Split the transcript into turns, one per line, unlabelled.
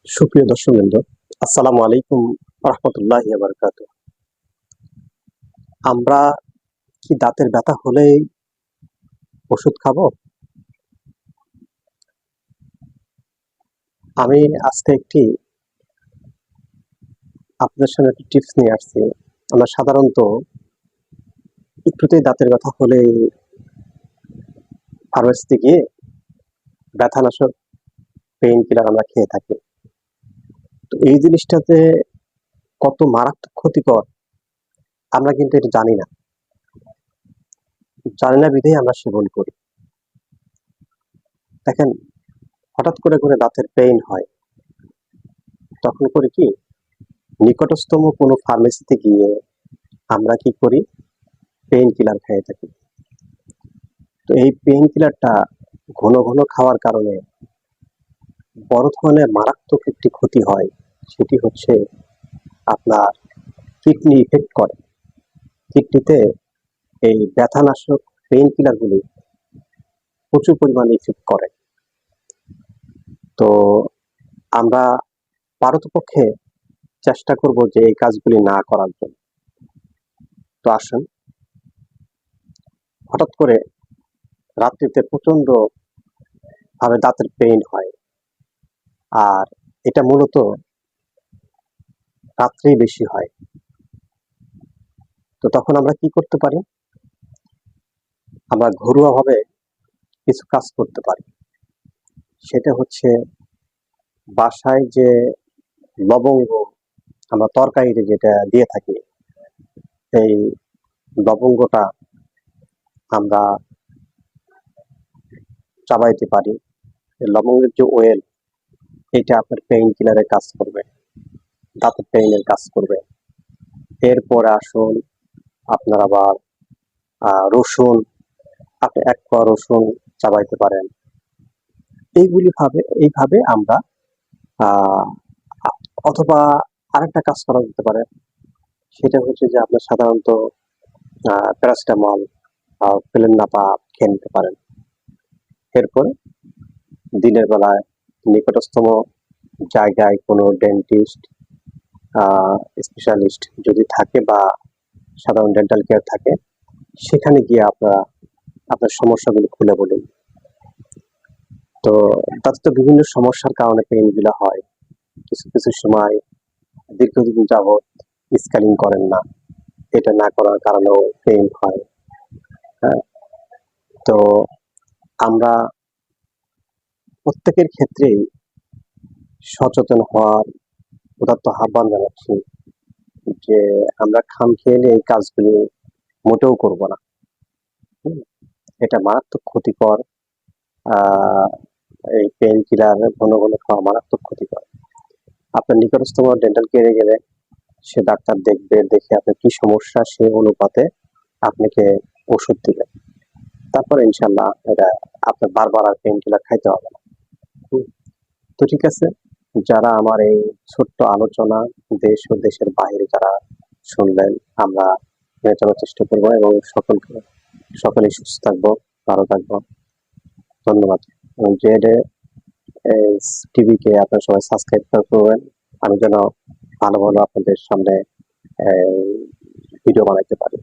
সুপ্রিয় দর্শকবৃন্দ, আসসালামু আলাইকুম রহমতুল্লাহি ওয়া বারাকাতুহু। আমরা কি দাঁতের ব্যথা হলেই ওষুধ খাবো? আমি আজকে আপনাদের সামনে একটি টিপস নিয়ে আসছি। আমরা সাধারণত একটুতেই দাঁতের ব্যথা হলেই ফার্মেসিতে গিয়ে ব্যথানাশক পেইন কিলার আমরা খেয়ে থাকি। তো এই জিনিসটাতে কত মারাত্মক ক্ষতিকর আমরা কিন্তু এটা জানি না। জানি না বিধায় আমরা সেবন করি। দেখেন, হঠাৎ করে দাঁতের পেইন হয়, তখন করি কি, নিকটস্থম কোনো ফার্মেসিতে গিয়ে আমরা কি করি, পেইন কিলার খেয়ে থাকি। তো এই পেইন কিলারটা ঘন খাওয়ার কারণে বড় ধরনের মারাত্মক একটি ক্ষতি হয়। সেটি হচ্ছে আপনার কিডনি ইফেক্ট করে। কিডনিতে এই ব্যথানাশক পেইন কিলারগুলি প্রচুর পরিমাণে ইফেক্ট করে। তো আমরা পারতপক্ষে চেষ্টা করব যে এই কাজগুলি না করার জন্য। তো আসুন, হঠাৎ করে রাত্রিতে প্রচন্ড ভাবে দাঁতের পেইন হয়, আর এটা মূলত রাত্রেই বেশি হয়। তো তখন আমরা কি করতে পারি? আমরা ঘরোয়াভাবে কিছু কাজ করতে পারি। সেটা হচ্ছে, বাসায় যে লবঙ্গ আমরা তরকারিতে যেটা দিয়ে থাকি, এই লবঙ্গটা আমরা চাবাইতে পারি। এই লবঙ্গের যে ওয়েল, এটা আপনার পেইন কিলারের কাজ করবে, দাঁতের পেইনের কাজ করবে। এরপরে আসুন, আপনার আবার রসুন, আপনি 1 কোয়া রসুন চাবাইতে পারেন। এইভাবে আমরা অথবা আরেকটা কাজ করা যেতে পারে। সেটা হচ্ছে যে আপনার সাধারণত প্যারাসিটামল, ফেলেননাপা খেয়ে নিতে পারেন। এরপরে দিনের বেলায় নিকটস্থম জায়গায় কোনো ডেন্টিস্ট, স্পেশালিস্ট যদি থাকে বা সাধারণ ডেন্টাল কেয়ার থাকে, সেখানে গিয়ে আপনারা আপনার সমস্যাগুলো খুলে বলুন। তো তাতে তো বিভিন্ন সমস্যার কারণে পেইনগুলো হয়। কিছু সময় দীর্ঘদিন যাবৎ স্ক্যানিং করেন না, এটা না করার কারণেও পেইন হয়। হ্যাঁ, তো আমরা প্রত্যেকের ক্ষেত্রেই সচেতন হওয়ার উদাত্ত আহ্বান জানাচ্ছি যে আমরা খামখেয়ালি এই কাজগুলি মোটেও করব না। এটা মারাত্মক ক্ষতিকর। এই পেইন কিলার ঘন খাওয়া মারাত্মক ক্ষতিকর। আপনার নিকটস্থ ডেন্টাল কেয়ারে গেলে সে ডাক্তার দেখবে, দেখে আপনার কি সমস্যা সে অনুপাতে আপনাকে ওষুধ দিবে। তারপর ইনশাল্লাহ এটা আপনার বারবার আর পেইন কিলার খাইতে হবে না। তো ঠিক আছে, যারা আমার এই ছোট্ট আলোচনা দেশ ও দেশের বাইরে যারা শুনলেন, আমরা মেনে চলার চেষ্টা করবো এবং সকলেই সুস্থ থাকবো, ভালো থাকবো। ধন্যবাদ। জেড টিভিকে আপনারা সবাই সাবস্ক্রাইব করবেন, আমি যেন ভালো আপনাদের সামনে ভিডিও বানাইতে পারি।